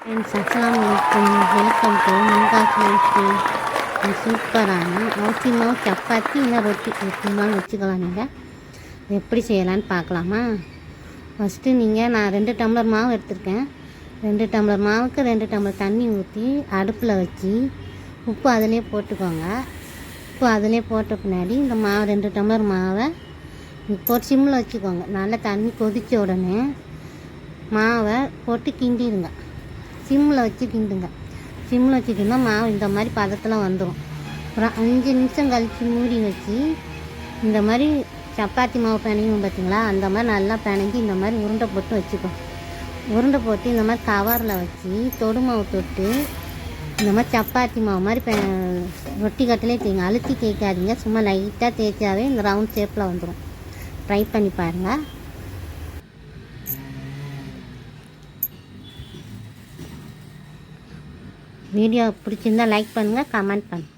Friends அஸ்ஸலாமு அலைக்கும். Welcome to Mumtaz life. சூப்பரான அரிசி மாவு சப்பாத்தி இல்லை ரொட்டி எப்படினாலும் வச்சுக்கலாம். நீங்கள் எப்படி செய்யலான்னு பார்க்கலாமா? ஃபஸ்ட்டு நான் 2 டம்ளர் மாவு எடுத்திருக்கேன். 2 டம்ளர் மாவுக்கு 2 டம்ளர் தண்ணி ஊற்றி அடுப்பில் வச்சு உப்பு அதிலே போட்டுக்கோங்க. உப்பு அதிலே போட்ட பின்னாடி இந்த மாவு 2 டம்ளர் மாவை போட்டு சிம்மில் வச்சுக்கோங்க. நல்லா தண்ணி கொதித்த உடனே மாவை போட்டு கிண்டிடுங்க. சிம்மில் வச்சு கிண்டுங்க. சிம்மில் வச்சு கிண்டினா மாவு இந்த மாதிரி பதத்தில் வந்துடும். அப்புறம் 5 நிமிஷம் கழித்து மூடி வச்சு இந்த மாதிரி சப்பாத்தி மாவு பிணையும் பார்த்திங்களா, அந்த மாதிரி நல்லா பிணைஞ்சி இந்த மாதிரி உருண்டை போட்டு வச்சுக்கோ. உருண்டை போட்டு இந்த மாதிரி கவரில் வச்சு தொடு மாவு தொட்டு இந்த மாதிரி சப்பாத்தி மாவு மாதிரி ரொட்டி கட்டிலே தேய்ங்க. அழுத்தி தேய்க்காதீங்க, சும்மா லைட்டாக தேய்ச்சாவே இந்த ரவுண்ட் ஷேப்பில் வந்துடும். ட்ரை பண்ணி பாருங்கள். வீடியோ பிடிச்சிருந்தால் லைக் பண்ணுங்கள், கமெண்ட் பண்ணுங்கள்.